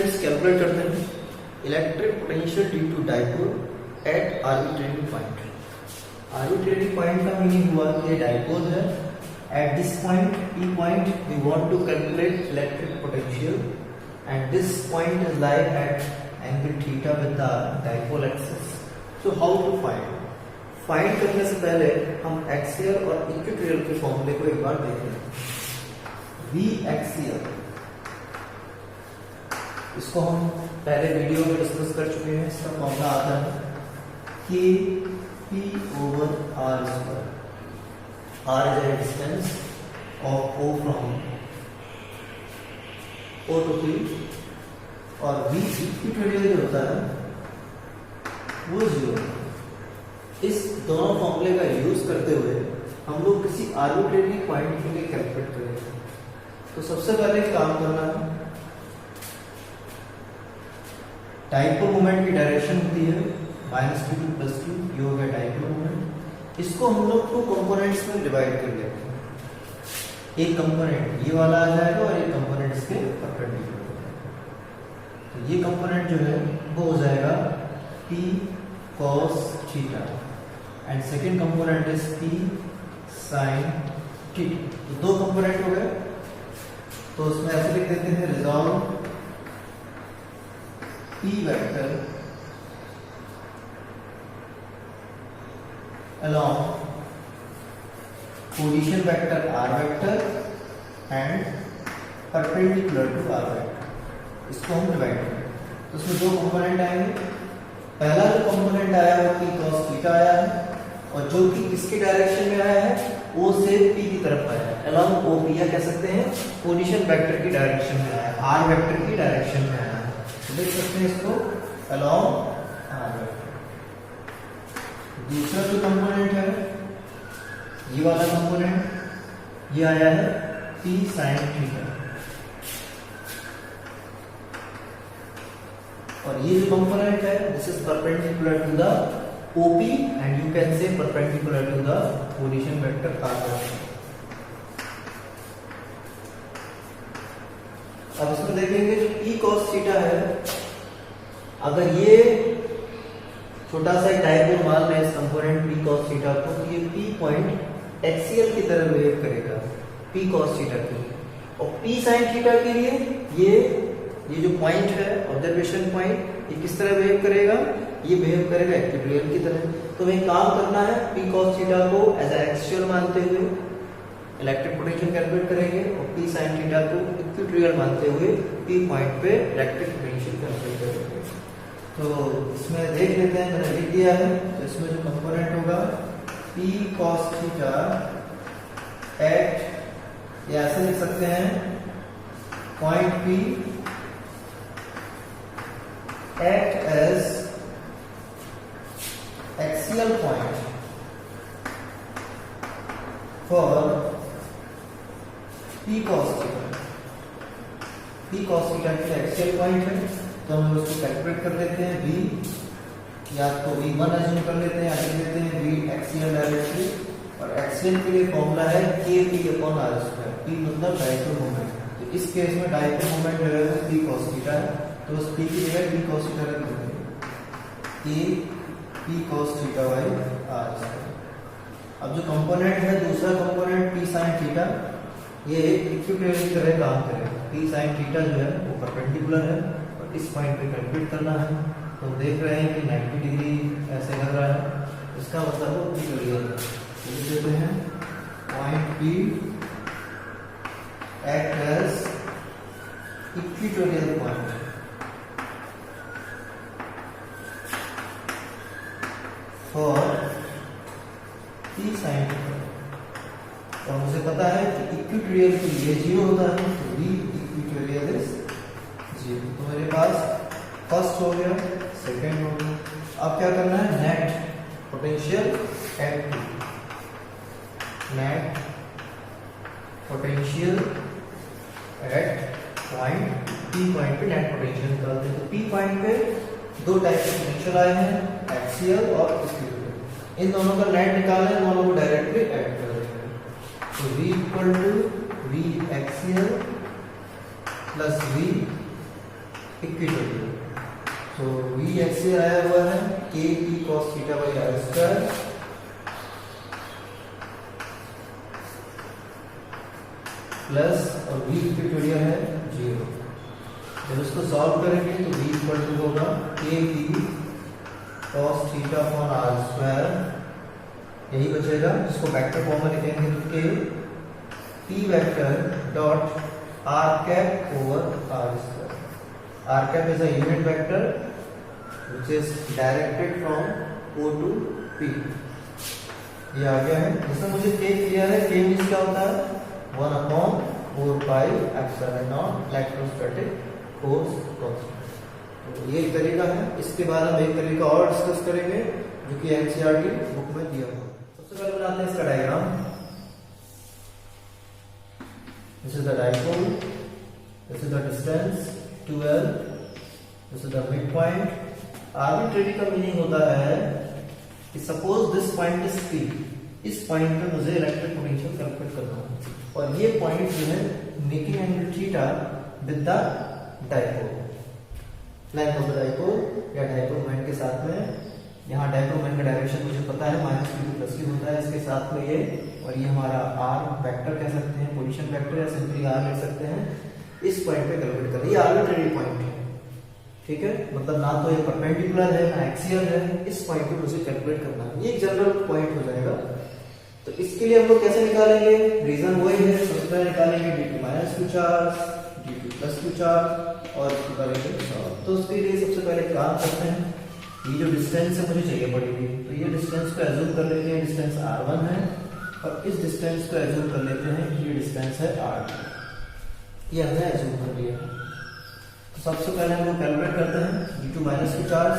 Students calculate करते हैं electric potential due to dipole at arbitrary point. Arbitrary point का meaning हुआ कि ये डाइपोल है, at this point P point we want to calculate electric potential and this point is lying at angle theta with the dipole axis. So how to find? Find करने से पहले हम axial और equatorial के फॉर्मूले को एक बार देखें। V एक्सियल, इसको हम पहले वीडियो में डिस्कस कर चुके हैं। इसका फॉर्मूला आता है कि P over R square। R is a distance of O from O to P और V इक्विटोरियल जो होता है वो 0। इस दोनों फॉर्मूले का यूज करते हुए हम लोग किसी आर्बिट्रेरी पॉइंट के लिए कैलकुलेट करेंगे। तो सबसे पहले काम करना है, डाइपोल मोमेंट की डायरेक्शन होती है -q to +q, ये हो गया डाइपोल मोमेंट। इसको हम लोग 2 कंपोनेंट्स में डिवाइड कर लेते हैं। एक कंपोनेंट ये वाला आ जाएगा और एक कंपोनेंट इसके परपेंडिकुलर। तो ये कंपोनेंट जो है वो हो जाएगा P cos theta and second component is P sin theta. तो 2 कंपोनेंट हो गए। तो उसमें ऐसे लिख देते हैं resolve P vector along position vector r vector and perpendicular to r vector। इसको हम डिवाइड करें तो उसमें 2 कंपोनेंट आएंगे। पहला जो कंपोनेंट आया वो P cos थीटा आया है और जो कि किसकी डायरेक्शन में आया है O से P की तरफ आया है, along OP या कह सकते हैं पोजीशन वेक्टर की डायरेक्शन में आया है, r वेक्टर की डायरेक्शन में आया है। तो देख सकते हैं इसको along r वेक्टर। दूसरा जो कंपोनेंट है ये वाला कंपोनेंट, ये आया है P sin थीटा और ये जो कंपोनेंट है this is perpendicular to the OP and you can say perpendicular to the position vector r। अब इसमें देखेंगे जो P cos थीटा है, अगर ये छोटा सा डायपोल मान लें इस कंपोनेंट P cos थीटा को, तो ये P पॉइंट एक्सियल की तरह बिहेव करेगा P cos थीटा के लिए। और P sin थीटा के लिए ये जो पॉइंट है ऑब्जर्वेशन पॉइंट, ये किस तरह बिहेव करेगा? ये बिहेव करेगा इक्विटोरियल की तरह। तो हमें काम करना है P cos थीटा को एज ए एक्सियल मानते हुए इलेक्ट्रिक पोटेंशियल कैलकुलेट करेंगे और P sin थीटा को इक्विटोरियल मानते हुए P पॉइंट पे इलेक्ट्रिक पोटेंशियल कैलकुलेट करेंगे। तो इसमें देख लेते हैं, मैंने लिख दिया है। तो इसमें जो कंपोनेंट होगा P cos थीटा एट, या ऐसे लिख सकते हैं point P act as axial point for P cos theta। P cos theta के एक्सियल पॉइंट है तो हम उसको कैलकुलेट कर लेते हैं। V या तो V1 अज्यूम कर लेते हैं, या लिख लेते हैं V एक्सियल डायरेक्टली। और एक्सियल के लिए फॉर्मूला है Kp/r²। P मतलब डाइपोल मोमेंट। तो इस केस में डाइपोल मोमेंट जो है वो P cos थीटा है, तो उस P की जगह P cos थीटा रख देंगे, P cos theta by r²। अब जो कंपोनेंट है दूसरा कंपोनेंट P sin थीटा, ये इक्विटोरियल की तरह काम करेगा। P sin थीटा जो है वो परपेंडिकुलर है और इस पॉइंट पे कैलकुलेट करना है। तो देख रहे हैं कि 90 डिग्री ऐसे लग रहा है, इसका मतलब वो इक्विटोरियल है। तो लिख देते हैं point P act as equatorial point for P sin theta. और मुझे पता है कि इक्विटोरियल के लिए 0 होता है, तो V इक्विटोरियल इज 0। तो मेरे पास फर्स्ट हो गया, सेकंड हो गया। अब क्या करना है? Net potential eight P, net potential at point P point पे नेट पोटेंशियल निकालते हैं। तो P पॉइंट पे 2 टाइप के पोटेंशियल आए हैं, एक्सियल और इक्विटोरियल। इन दोनों का नेट निकालना है, दोनों को डायरेक्टली ऐड कर देंगे। तो V equal to V axial plus V equatorial. तो वी एक्सियल आया हुआ है K P cos theta by R square plus और वी इक्वेटोरियल है 0। जब इसको सॉल्व करेंगे तो v इक्वल टू होगा K P cos theta upon R square, यही बचेगा। इसको वेक्टर फॉर्म में लिखेंगे तो K P vector dot R cap over R square. R cap is a unit vector which is directed from O to P. ये आ गया है। इसमें मुझे के क्लियर है, के मींस क्या होता है 1 upon 4 pi epsilon not electrostatic force constant. तो ये एक तरीका है। इसके बाद हम एक तरीका और डिस्कस करेंगे जो कि एनसीईआरटी बुक में दिया हुआ है। सबसे पहले बनाते हैं इसका diagram. This is the dipole, this is the distance 12, this is the mid point. Arbitrary का मीनिंग होता है कि suppose this point is P, इस पॉइंट पे मुझे इलेक्ट्रिक पोटेंशियल कैलकुलेट करना है और ये पॉइंट जो है making angle theta with the dipole, length of the dipole या डायपोल मोमेंट के साथ में। यहाँ डायपोल मोमेंट का डायरेक्शन मुझे पता है -q प्लस q होता है इसके साथ में ये, और ये हमारा r वेक्टर कह सकते हैं, पोजीशन वेक्टर या सिंपली r लिख सकते हैं। इस पॉइंट पे कैलकुलेट करें। ये आर्बिट्रेरी पॉइंट है, ठीक है, मतलब ना तो ये परपेंडिकुलर है ना एक्सियल है। इस पॉइंट पे मुझे कैलकुलेट करना है, ये एक जनरल पॉइंट हो जाएगा। तो इसके लिए हम लोग कैसे निकालेंगे? रीजन वही है, सबसे पहले निकालेंगे d2 minus q charge, d2 plus q charge और इसको करेंगे सॉल्व। तो उसके लिए सबसे पहले काम करते हैं, ये जो डिस्टेंस है मुझे चाहिए पड़ेगी, तो ये डिस्टेंस को एज्यूम कर लेते हैं डिस्टेंस r1 है और इस डिस्टेंस को एज्यूम कर लेते हैं कि ये डिस्टेंस है r2। ये हमने एज्यूम कर लिया। तो सबसे पहले हम लोग कैलकुलेट करते हैं d2 minus q charge.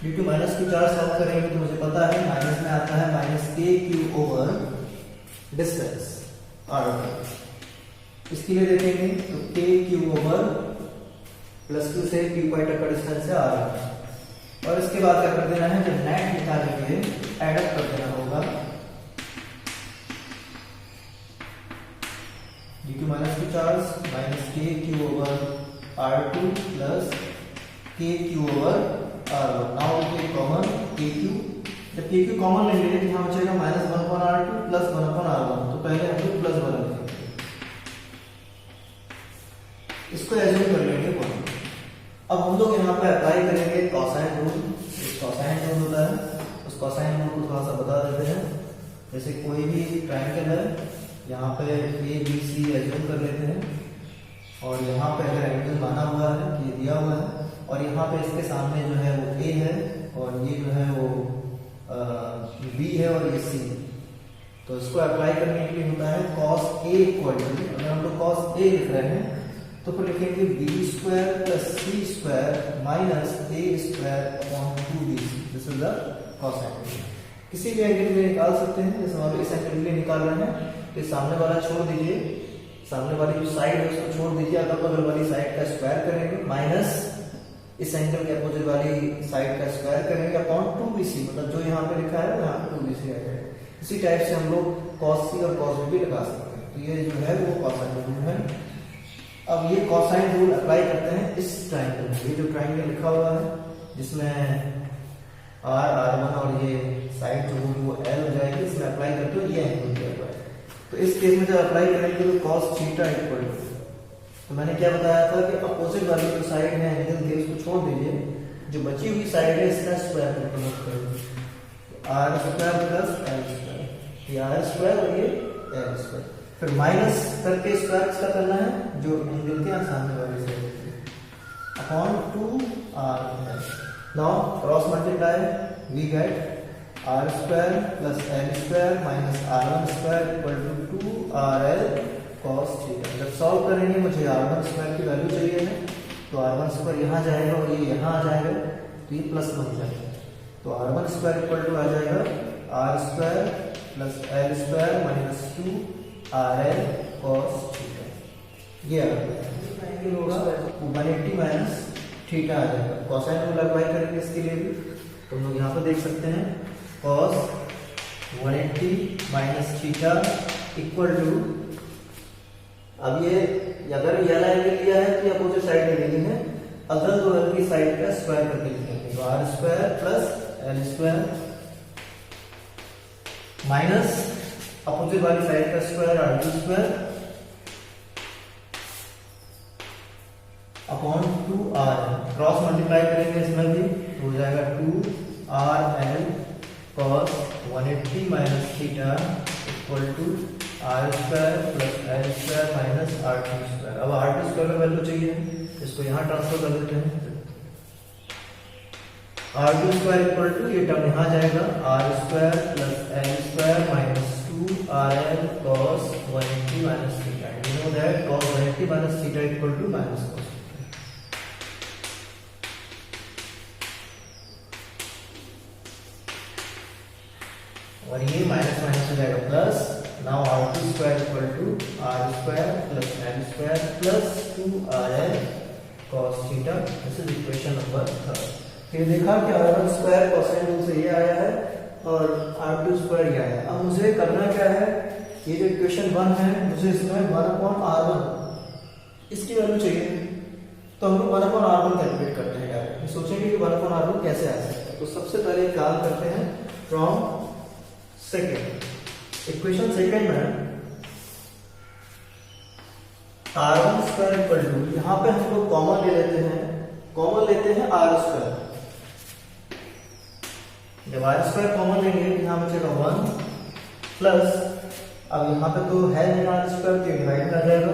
d2 minus q charge solve करेंगे तो मुझे पता है माइनस में आता है minus kq over distance r1। इसके लिए देखेंगे तो kq ओवर प्लस q से q पॉइंट तक का डिस्टेंस है r1। और इसके बाद क्या कर देना है, जब नेट निकालेंगे एडअप कर देना होगा d2 minus q charge minus kq ओवर r2 प्लस kq ओवर r1। Now take common kq, जब kq कॉमन लेंगे तो यहाँ बचेगा minus 1 upon r2 plus 1 upon r1। तो पहले हम लोग प्लस 1 लिखेंगे, इसको एज्यूम कर लेंगे 1। अब हम लोग यहाँ पे अप्लाई करेंगे कोसाइन रूल। एक कोसाइन रूल होता है, उस कोसाइन रूल को थोड़ा सा बता देते हैं। जैसे कोई भी ट्रायंगल है, यहाँ पे ए बी सी एज्यूम कर लेते हैं और यहाँ पे अगर एंगल माना हुआ है कि ये दिया हुआ है और यहाँ पे इसके सामने जो है वो ए है और ये जो है वो बी है और ये सी है। तो इसको अप्लाई करने के लिए होता है cos a इक्वल टू, अगर हम लोग cos a लिख रहे हैं तो फिर लिखेंगे b square plus c square minus a square upon 2bc। This is the cosine. किसी भी एंगल के लिए निकाल सकते हैं, जैसे हम इस एंगल के लिए निकाल रहे हैं तो सामने वाला छोड़ दीजिए, सामने वाली जो साइड है उसको छोड़ दीजिए, अगर बगल वाली साइड का स्क्वायर करेंगे माइनस इस एंगल के अपोजिट वाली साइड का स्क्वायर करेंगे अपॉन 2bc, मतलब जो यहाँ पे लिखा है यहाँ पे 2bc आ जाएगा। इसी टाइप से हम लोग cos c और cos b भी लगा सकते हैं। तो ये जो है वो कोसाइन रूल है। अब ये कोसाइन रूल अप्लाई करते हैं इस ट्रायंगल में। ये जो ट्रायंगल लिखा हुआ है जिसमें r1 और ये साइड जो होगी वो l हो जाएगी, इसमें अप्लाई करते हो ये एंगल दिया हुआ है। तो इस केस में जब अप्लाई करेंगे तो cos थीटा इक्वल टू, तो मैंने क्या बताया था कि अपोजिट वाली जो साइड है एंगल के उसको छोड़ दीजिए, जो बची हुई साइड है इसका स्क्वायर करके मत करिए, r square plus l square, ये r स्क्वायर और ये l स्क्वायर, फिर माइनस करके स्क्वायर इसका करना है जो एंगल के सामने वाली side upon 2r। Now cross multiply we get r square plus l square minus r1 square equal to 2rl cos theta. जब सॉल्व करेंगे मुझे r1 स्क्वायर की वैल्यू चाहिए है, तो r1 स्क्वायर यहाँ जाएगा और ये यहाँ आ जाएगा, तो ये प्लस बन जाएगा। तो r1 स्क्वायर इक्वल टू आ जाएगा r square plus l square minus 2rl cos theta. ये आ गया, होगा 180 माइनस थीटा आ जाएगा। कोसाइन रूल अप्लाई करेंगे इसके लिए भी, तो हम लोग यहाँ पे देख सकते हैं cos 180 minus theta equal to, अब ये अगर ये एंगल लिया है तो अपोजिट साइड में लेनी है, अगल बगल की साइड का स्क्वायर करके लिखेंगे, तो R square plus L square minus opposite वाली साइड का square R to square upon 2r, cross multiply करेंगे इसमें भी तो हो जाएगा 2rl cos 180 minus theta equal to R square plus L square minus R to square. अब आर टू स्क्वायर का वैल्यू चाहिए, इसको यहाँ ट्रांसफर कर देते हैं। R to square equal to ये टर्म यहाँ जाएगा R square plus L square minus 2rl cos 180 minus theta. You know that cos 180 minus theta equal to minus cos। और ये माइनस माइनस हो जाएगा plus, now R to square equal to R square plus L square plus 2rl cos theta. This is equation number 3। फिर देखा कि r1 square cosine rule से ये आया है और r2 स्क्वायर ये आया है। अब मुझे करना क्या है, ये जो इक्वेशन 1 है मुझे इसमें 1/r1 इसकी वैल्यू चाहिए, तो हम लोग 1/r1 कैलकुलेट करते हैं डायरेक्ट। सोचेंगे कि 1/r1 कैसे आ सकता है, तो सबसे पहले काम करते हैं फ्रॉम सेकेंड। इक्वेशन सेकेंड में r1 स्क्वायर इक्वल टू, यहाँ पे हम लोग कॉमन ले लेते हैं, कॉमन लेते हैं r स्क्वायर। जब r स्क्वायर कॉमन लेंगे यहाँ बचेगा 1 प्लस, अब यहाँ पे तो है नहीं r स्क्वायर तो डिवाइड कर जाएगा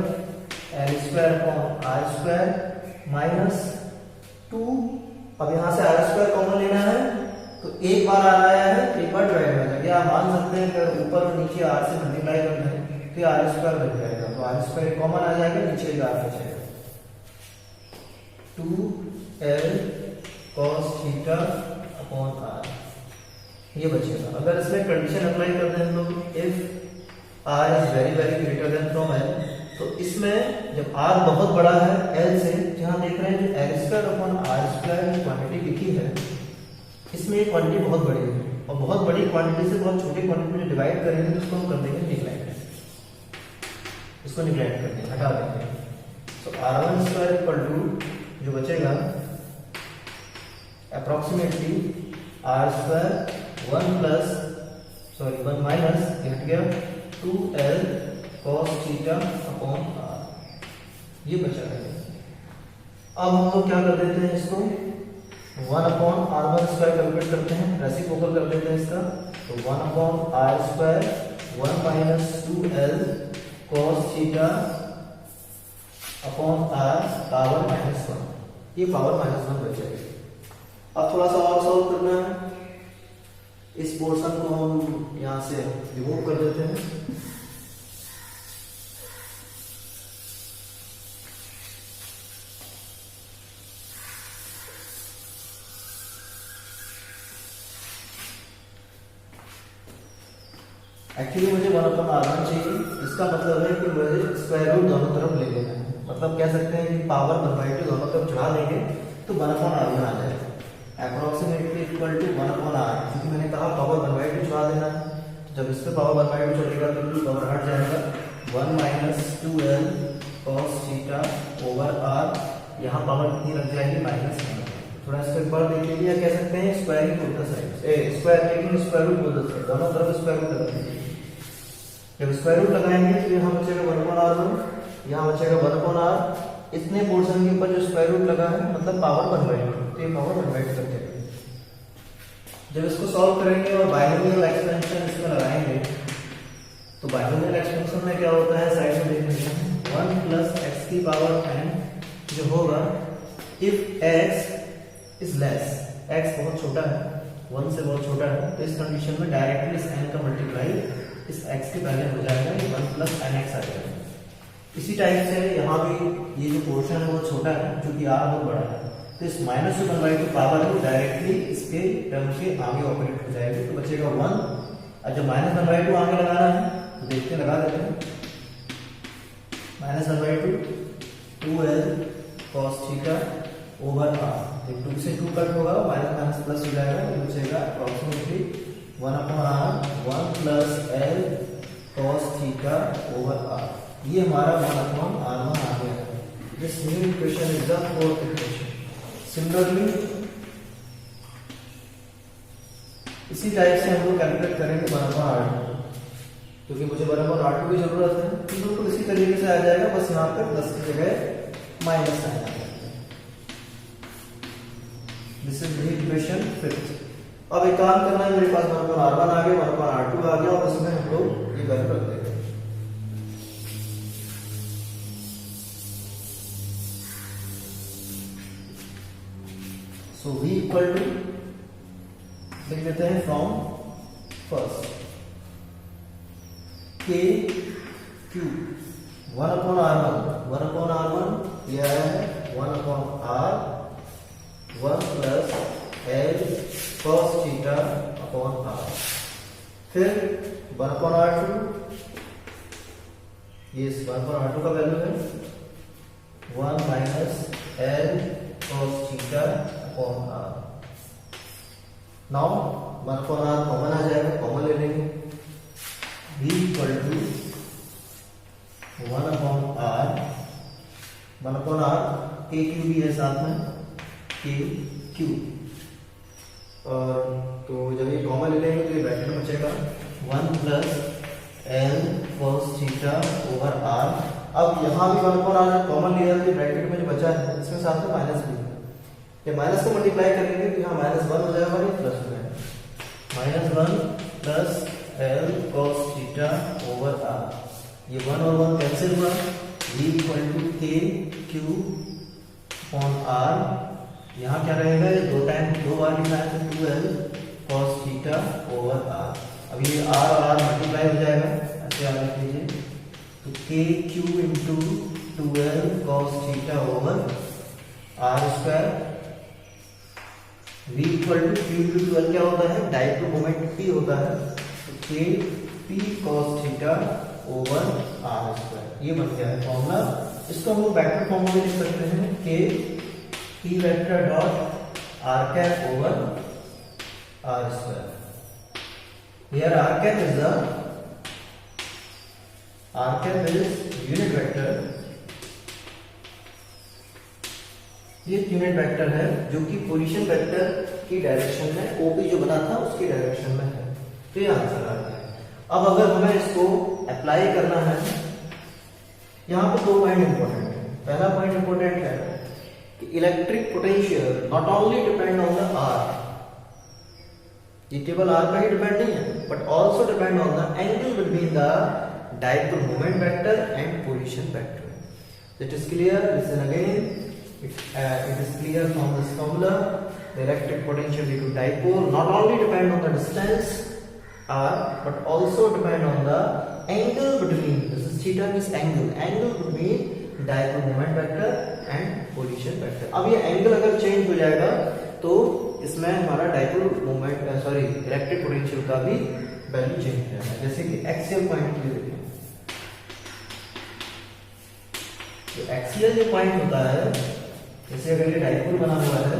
l square upon r square minus 2। अब यहाँ से r स्क्वायर कॉमन लेना है तो एक बार r आया है, एक बार डिवाइड हो जाएगा। आप मान सकते हैं अगर ऊपर और नीचे r से मल्टीप्लाई करना है तो r स्क्वायर बन जाएगा, तो r स्क्वायर कॉमन आ जाएगा, नीचे r बचेगा 2l cos theta upon r, ये बचेगा। अगर इसमें कंडीशन अप्लाई करते हैं तो if r is very very greater than from l, तो इसमें जब r बहुत बड़ा है l से, जहां देख रहे हैं जो l square upon r square quantity लिखी है, इसमें ये क्वांटिटी बहुत बड़ी है और बहुत बड़ी क्वांटिटी से बहुत छोटी क्वांटिटी में डिवाइड करेंगे तो उसको हम कर देंगे निग्लेक्ट, इसको निग्लेक्ट कर देंगे, हटा देंगे। तो r1 स्क्वायर इक्वल टू जो बचेगा अप्रोक्सीमेटली r स्क्वायर 1 माइनस हट गया 2l cos theta upon r, ये बचा है। अब हम लोग क्या कर देते हैं, इसको 1/r1 स्क्वायर कैलकुलेट करते हैं, रेसिप्रोकल कर देते हैं इसका, तो 1/r square 1 minus 2l cos theta upon r power -1, ये पावर -1 बचेगा। अब थोड़ा सा और सॉल्व करना है, इस पोर्शन को हम यहाँ से रिमूव कर देते हैं। एक्चुअली मुझे 1/r1 चाहिए, इसका मतलब है कि मुझे स्क्वायर रूट दोनों तरफ ले लेना है, मतलब कह सकते हैं कि पावर 1/2 दोनों तरफ चढ़ा लेंगे तो 1/r1 आ जाएगा, अप्रोक्सीमेटली इक्वल टू 1/r, क्योंकि मैंने कहा पावर 1/2 चढ़ा देना है, तो जब इस पे पावर 1/2 चढ़ेगा तो बिल्कुल पावर हट जाएगा, 1 minus 2l cos theta over r, यहाँ पावर कितनी लग जाएगी -1। थोड़ा इसको एक बार देख लीजिए, कह सकते हैं square both the sides, square taking square root both the side, दोनों तरफ स्क्वायर रूट लगा दीजिए। जब स्क्वायर रूट लगाएंगे तो यहाँ बचेगा 1/r1, यहाँ बचेगा 1/r, इतने पोर्शन के ऊपर जो स्क्वायर रूट लगा है मतलब पावर 1/2, तो ये पावर 1/2 तक जाएगी। जब इसको सॉल्व करेंगे और बाइनोमियल एक्सपेंशन इसमें लगाएंगे, तो बाइनोमियल एक्सपेंशन में क्या होता है, साइड में देख लीजिए 1 प्लस x की पावर n जो होगा if x is less, x बहुत छोटा है, 1 से बहुत छोटा है, तो इस कंडीशन में डायरेक्टली इस n का मल्टीप्लाई इस x के पहले हो जाएगा, ये 1 प्लस nx आ जाएगा। इसी टाइप से यहाँ भी ये जो पोर्शन है वो छोटा है, क्योंकि r बहुत बड़ा है, तो इस -1/2 पावर है डायरेक्टली इसके टर्म के आगे ऑपरेट हो जाएगी, तो बचेगा 1। और जब -1/2 आगे लगाना है तो देखते लगा देते हैं, -1/2 2l cos theta over r, 2 से 2 कट होगा, माइनस प्लस हो जाएगा, ये बचेगा approximately 1/r 1 plus l cos theta over r, ये हमारा 1/r1 आ गया है। This new equation is the fourth equation. Similarly इसी टाइप से हम लोग कैलकुलेट करेंगे 1/r2, क्योंकि मुझे 1/r2 की जरूरत है, तो बिल्कुल इसी तरीके से आ जाएगा, बस यहाँ पर 10 की जगह माइनस आ जाएगा। This is equation 5। अब एक काम करना है, मेरे पास 1/r1 आ गया, 1/r2 आ गया, और उसमें हम लोग ये वैल्यू रख देंगे। सो v इक्वल टू लिख देते हैं from first k q 1/r1 ये आया है 1/r1 plus l cos theta upon r, फिर 1/r2, ये 1/r2 का वैल्यू है 1 minus l cos theta upon r। Now 1/r common आ जाएगा, कॉमन ले लेंगे, v equal to 1/r k q भी है साथ में, k क्यू, और तो जब ये कॉमन ले लेंगे तो ये ब्रैकेट में बचेगा 1 plus l cos theta over r। अब यहाँ भी 1/r कॉमन लिया तो ब्रैकेट में जो बचा है इसमें साथ में माइनस भी है, ये माइनस को मल्टीप्लाई करेंगे तो यहाँ -1 हो जाएगा और ये प्लस हो जाएगा, -1 plus l cos theta over r, ये 1 और 1 कैंसिल हुआ, v equal to k q upon r, यहाँ क्या रहेगा, ये दो बार लिखा है तो 2l cos theta over r। अब ये r और r मल्टीप्लाई हो जाएगा, ऐसे याद रख लीजिए, तो k q into 2l cos theta over r square, v equal to q into 2l क्या होता है, डाइपोल मोमेंट p होता है, तो k p cos theta over r square, ये बन गया है फॉर्मूला। इसको हम लोग वेक्टर फॉर्म में लिख सकते हैं, k p vector dot r cap over r square. Here r cap is unit vector, ये यूनिट वेक्टर है जो कि पोजीशन वेक्टर की डायरेक्शन में ओपी जो बना था उसकी डायरेक्शन में है, तो ये आंसर आ गया है। अब अगर हमें इसको अप्लाई करना है, यहाँ पे 2 पॉइंट इंपॉर्टेंट है। पहला पॉइंट इंपॉर्टेंट है कि electric potential not only depend on the R, ये केवल r पर ही डिपेंड नहीं है, but also depend on the angle between the dipole moment vector and position vector. It is clear, listen again, it is clear from this formula, the electric potential due to dipole not only depend on the distance r but also depend on the angle between, this is theta means angle between dipole moment vector and position vector। अब ये angle अगर change हो जाएगा तो इसमें हमारा dipole moment electric potential का भी वैल्यू चेंज हो जाएगा। जैसे कि एक्सियल पॉइंट के लिए देखें, तो एक्सियल जो पॉइंट होता है, जैसे अगर ये डाइपोल बना हुआ है,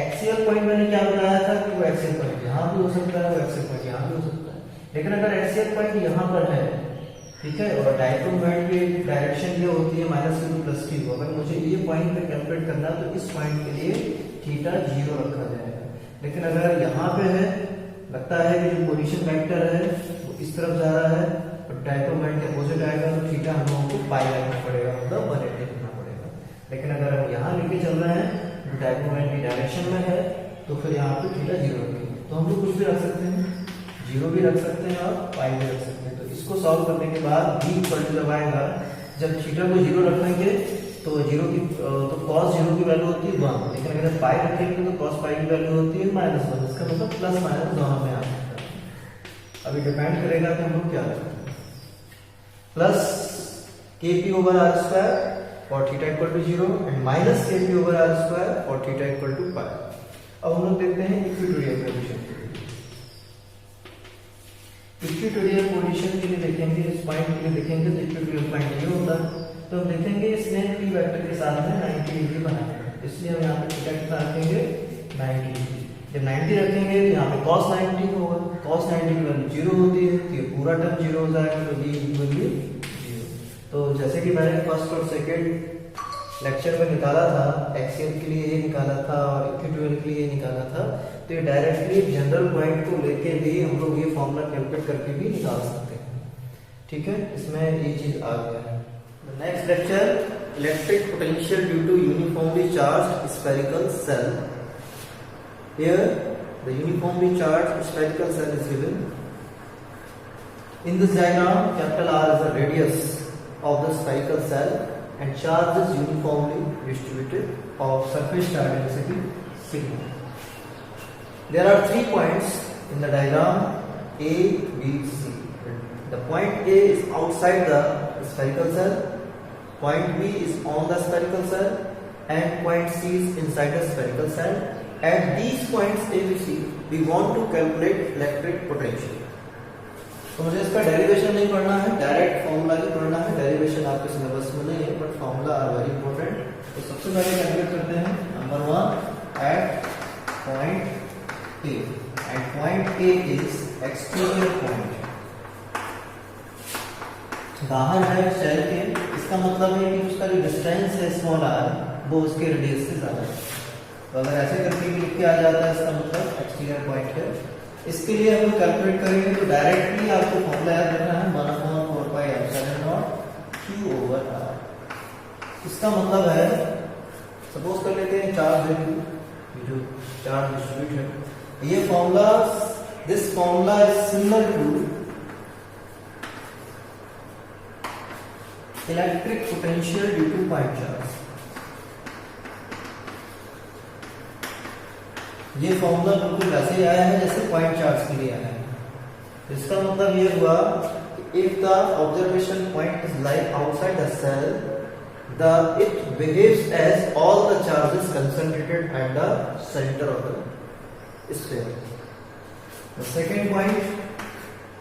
एक्सियल पॉइंट मैंने क्या बताया था कि वो एक्सियल पॉइंट यहाँ भी हो सकता है, वो एक्सियल पॉइंट यहाँ भी हो सकता है, लेकिन अगर एक्सियल पॉइंट यहाँ पर है, ठीक है, और डाइपोल मोमेंट की डायरेक्शन क्या होती है -q टू +q, अगर मुझे ये पॉइंट पे कैलकुलेट करना है तो इस पॉइंट के लिए थीटा 0 रखा जाएगा। लेकिन अगर यहाँ पे है, लगता है कि जो पोजीशन वेक्टर है वो इस तरफ जा रहा है और डाइपोल मोमेंट के अपोजिट आएगा, तो थीटा हम लोगों को पाई रखना पड़ेगा, मतलब 180 रखना पड़ेगा। लेकिन अगर हम यहाँ लेके चल रहे हैं जो डाइपोल मोमेंट की डायरेक्शन में है, तो फिर यहाँ पे थीटा 0 रखेंगे, तो हम लोग कुछ भी रख सकते हैं, 0 भी रख सकते हैं और पाई भी रख सकते हैं। तो इसको सॉल्व करने के बाद v इक्वल टू जब आएगा, जब थीटा को 0 रखेंगे तो cos 0 की वैल्यू होती है 1, लेकिन अगर पाई रखेंगे तो cos पाई की वैल्यू होती है -1, इसका मतलब प्लस माइनस दोनों में आ सकता है। अभी डिपेंड करेगा कि हम लोग क्या रखें, plus kp over r square for theta equal to 0 and minus kp over r square for theta equal to pi. अब हम लोग देखते हैं इक्वेटोरियल पोजीशन के लिए। इक्वेटोरियल पोजीशन के लिए देखेंगे, इस पॉइंट के लिए देखेंगे तो इक्वेटोरियल पॉइंट ये होता है, तो हम देखेंगे इसने p वेक्टर के साथ में 90 डिग्री बनाया है, इसलिए हम यहाँ पे थीटा कितना रखेंगे 90 डिग्री। जब 90 रखेंगे तो यहाँ पे cos 90 होगा, cos 90 की वैल्यू 0 होती है, तो ये पूरा टर्म 0 हो जाएगा, तो ये इक्वल टू 0। तो जैसे कि मैंने फर्स्ट और सेकंड लेक्चर में निकाला था, एक्सियल के लिए ये निकाला था और इक्विटोरियल के लिए ये निकाला था, तो ये डायरेक्टली जनरल पॉइंट को लेके भी हम लोग ये फॉर्मूला कैलकुलेट करके भी निकाल सकते हैं। ठीक है, इसमें ये चीज आ गया है। Next lecture, electric potential due to uniformly charged spherical shell. Here the uniformly charged spherical shell is given. In this diagram, capital R is the radius of the spherical cell and charge is uniformly distributed of surface charge density sigma. There are 3 points in the diagram A, B, C. The point A is outside the spherical cell, point B is on the spherical cell and point C is inside the spherical cell. At these points A, B, C, we want to calculate electric potential. तो मुझे इसका derivation नहीं पढ़ना है, direct formula ही पढ़ना है। Derivation आपके syllabus में नहीं है, but formula are very important. तो सबसे पहले कैलकुलेट करते हैं number 1 at point A, and point A is exterior point, बाहर है सेल के। इसका मतलब है कि उसका जो डिस्टेंस है स्मॉल आर, वो उसके रेडियस से ज्यादा है। तो अगर ऐसे करके भी लिख के आ जाता है, इसका मतलब एक्सटीरियर पॉइंट है। इसके लिए हम कैलकुलेट करेंगे तो डायरेक्टली आपको फॉर्मूला याद रखना है 1/4πε0 Q/R। इसका मतलब है, सपोज कर लेते हैं चार्ज वैल्यू, जो चार्ज डिस्ट्रीब्यूट है, ये formula, this formula is similar to electric potential due to point charge. ये फॉर्मूला बिल्कुल वैसे ही आया है जैसे पॉइंट चार्ज के लिए आया है। इसका मतलब ये हुआ कि if the observation point is like outside the shell, the it behaves as all the charges concentrated at the centre of the sphere. The second point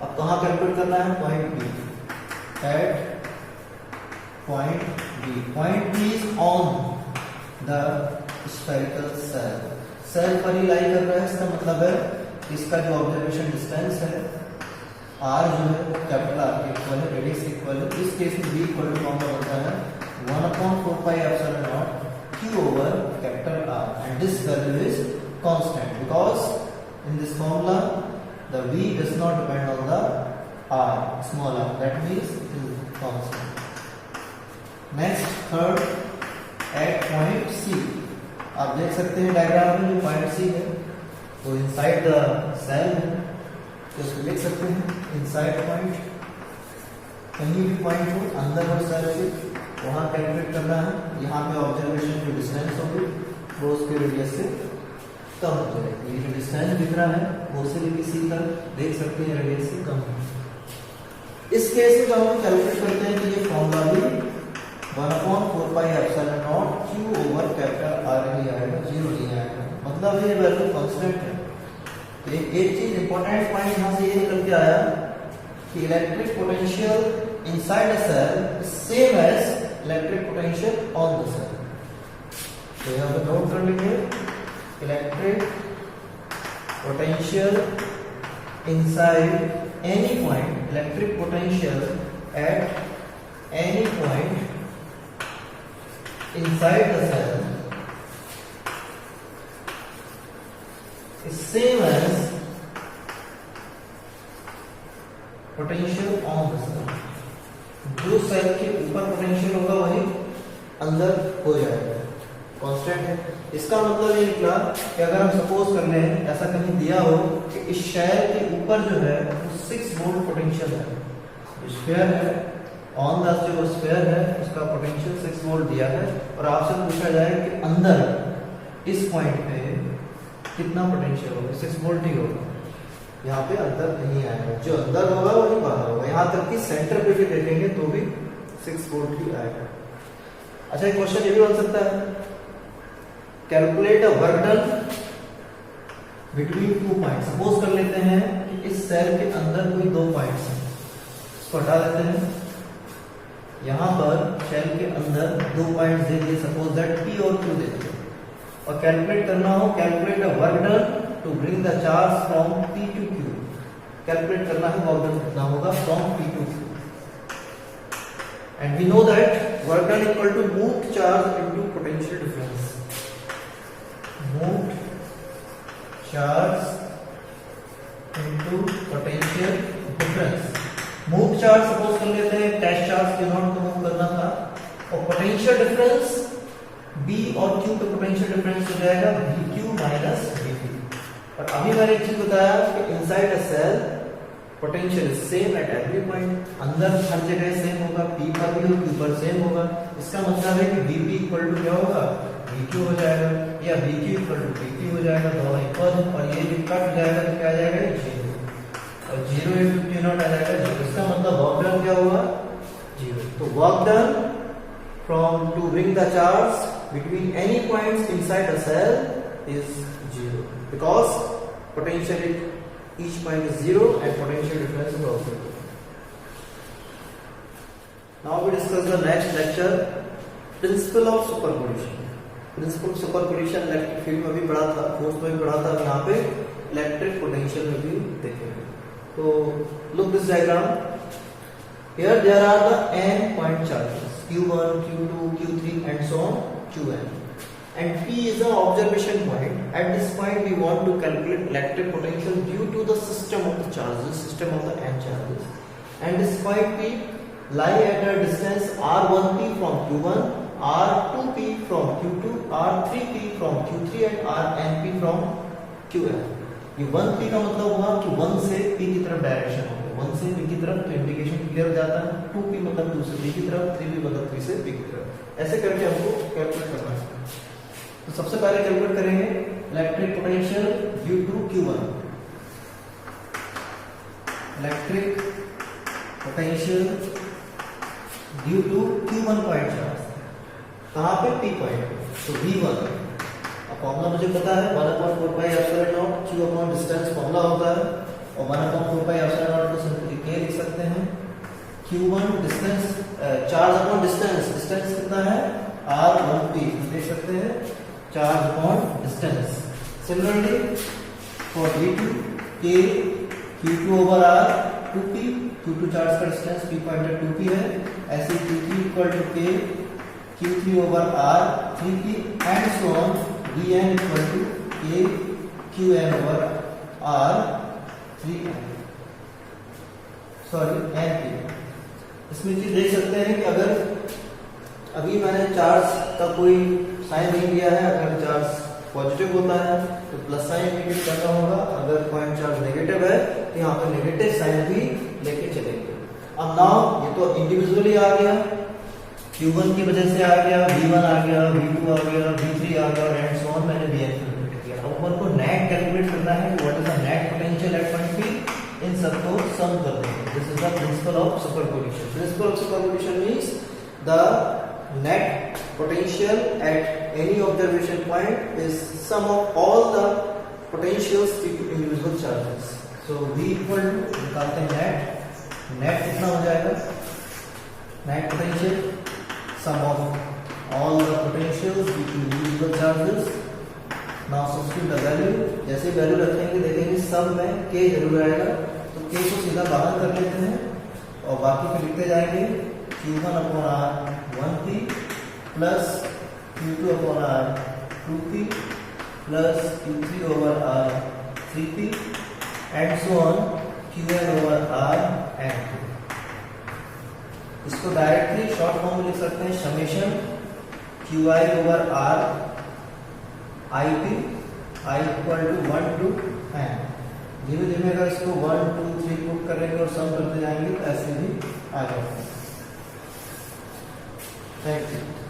अब कहां कैलकुलेट करना है, point B, at point B. Point B is on the spherical shell, shell पर ही लाई कर रहा है। इसका मतलब है इसका जो ऑब्जर्वेशन डिस्टेंस है आर जो है वो कैपिटल आर के इक्वल है, रेडियस इक्वल है। इस केस में बी इक्वल टू फॉर्मूला होता है 1/4πε0 Q/R, and this value is constant because in this formula the v does not depend on the r, small r, that means it is constant. Next, third, at point C, आप देख सकते हैं diagram में जो point सी है वो inside the cell है, तो इसको लिख सकते हैं इनसाइड पॉइंट। कहीं भी पॉइंट हो अंदर हो सेल के, वहां कैलकुलेट करना है। यहाँ पे ऑब्जर्वेशन जो डिस्टेंस होगी वो उसके रेडियस से कम हो जाएगी। ये जो डिस्टेंस दिख रहा है वो से लेकर सी तक देख सकते हैं रेडियस से कम है। इस केस में जब हम कैलकुलेट करते हैं कि ये फॉर्मूला भी 1/4πε0 Q/R ही आएगा, 0 नहीं आएगा। मतलब ये वैल्यू कांस्टेंट है। एक चीज इंपॉर्टेंट पॉइंट यहाँ से ये निकल के आया कि electric potential inside the shell is same as electric potential on the shell. तो यहाँ पे नोट कर लेंगे, electric potential inside any point, electric potential at any point inside the cell is same as potential on the cell। जो cell के ऊपर potential होगा वही अंदर हो जाएगा, कांस्टेंट है। इसका मतलब ये निकला कि अगर हम सपोज कर लें ऐसा कहीं दिया हो कि इस शेल के ऊपर जो है वो 6 वोल्ट पोटेंशियल है, स्फीयर है, ऑन द जो स्फीयर है उसका पोटेंशियल 6 वोल्ट दिया है, और आपसे पूछा जाए कि अंदर इस पॉइंट पे कितना पोटेंशियल होगा, 6 वोल्ट ही होगा। यहाँ पे अंदर नहीं आएगा, जो अंदर होगा वही बाहर होगा। यहाँ तक कि सेंटर पे भी देखेंगे तो भी 6 वोल्ट ही आएगा। अच्छा, एक क्वेश्चन ये भी बन सकता है, calculate a work done between 2 point. Suppose कर लेते हैं कि इस सेल के अंदर कोई 2 पॉइंट्स हैं, इसको हटा देते हैं। यहाँ पर शेल के अंदर 2 पॉइंट्स दे दिए, सपोज दैट P और Q दे दिए, और कैलकुलेट करना हो, calculate a work done to bring the charge from P to Q। Calculate करना है वर्क डन कितना होगा from P to Q, and we know that work done equal to moved charge into potential difference, moved charge into potential difference. Move charge suppose कर लेते हैं test charge के नॉट को मूव करना था, और पोटेंशियल डिफरेंस B और Q का पोटेंशियल डिफरेंस हो जाएगा VQ माइनस VP। और अभी मैंने एक चीज बताया कि inside a shell potential is same at every point, अंदर हर जगह सेम होगा, P पर भी और Q पर सेम होगा। इसका मतलब है कि VP इक्वल टू क्या होगा, VQ हो जाएगा, या VQ इक्वल टू VP हो जाएगा, दोनों इक्वल। और ये जो कट जाएगा तो क्या आ जाएगा, 0, और 0 into Q नॉट आ जाएगा 0। इसका मतलब वर्क डन क्या हुआ, 0। तो work done from to bring the charge between any points inside a cell is 0 because potential at each point is 0 and potential difference is also 0. Now we discuss the next lecture, principle of superposition. Principle of superposition electric field में भी पढ़ा था, force में भी पढ़ा था, यहाँ पे इलेक्ट्रिक पोटेंशियल में भी देखेंगे। तो look this diagram. Here there are the n point charges Q1, Q2, Q3 and so on Qn, and P is the observation point. At this point we want to calculate electric potential due to the system of the charges, system of the n charges, and this point P lie at a distance r1p from Q1, r2p from Q2, r3p from Q3 and rnp from Qn। ये 1p का मतलब हुआ कि 1 से p की तरफ direction होगा, 1 से p की तरफ, तो इंडिकेशन क्लियर हो जाता है। 2p मतलब 2 से 3 की तरफ, 3p मतलब 3 से p की तरफ। ऐसे करके हमको कैलकुलेट करना है। तो सबसे पहले कैलकुलेट करेंगे electric potential due to Q1, electric potential due to Q1 point charge, कहाँ पे, P पॉइंट। तो V1 फॉर्मूला मुझे पता है, 1/4 pi epsilon naught Q upon distance formula होता है, और 1/4 पाई एप्सिलॉन नॉट को सिंपली K लिख सकते हैं। Q1 distance, charge upon distance, distance कितना है, R1p देख सकते हैं, charge upon distance. Similarly for V2 K Q2 over R 2p, Q2 charge का डिस्टेंस, P पॉइंट 2p है, ऐसे Q3 equal to K Q3 over R 3p and so on, Dn equal to K Qn over R 3n, sorry Np। इसमें चीज देख सकते हैं कि अगर अभी मैंने चार्ज का कोई साइन नहीं लिया है, अगर चार्ज पॉजिटिव होता है तो प्लस साइन इंडिकेट करना होगा, अगर पॉइंट चार्ज नेगेटिव है तो यहाँ पर नेगेटिव साइन भी लेके चलेंगे। अब नाउ ये तो इंडिविजुअली आ गया, Q1 की वजह से आ गया, V1 आ गया, V2 आ गया, V3 आ गया, एंड सो ऑन, मैंने Vn कैलकुलेट किया। अब अपन को नेट कैलकुलेट करना है, what is the net potential at point P, इन सबको सम कर देंगे। This is the principle of superposition. Principle of superposition means the net potential at any observation point is sum of all the potentials due to individual charges. So V equal to, निकालते हैं net, net कितना हो जाएगा, net potential sum of all the potentials due to individual charges. Now substitute the value, जैसे value रखेंगे देखेंगे सब में k जरूर आएगा, तो k को सीधा बाहर कर लेते हैं और बाकी फिर लिखते जाएंगे Q1 upon R 1p plus Q2 upon R 2p plus Q3 over R 3p and so on Qn over R n। इसको डायरेक्टली शॉर्ट फॉर्म में लिख सकते हैं, summation Qi over R Ip, I equal to 1 to n। धीरे धीरे अगर इसको 1 2 3 put करेंगे और सम करते जाएंगे तो ऐसे भी आ जाएगा। Thank you.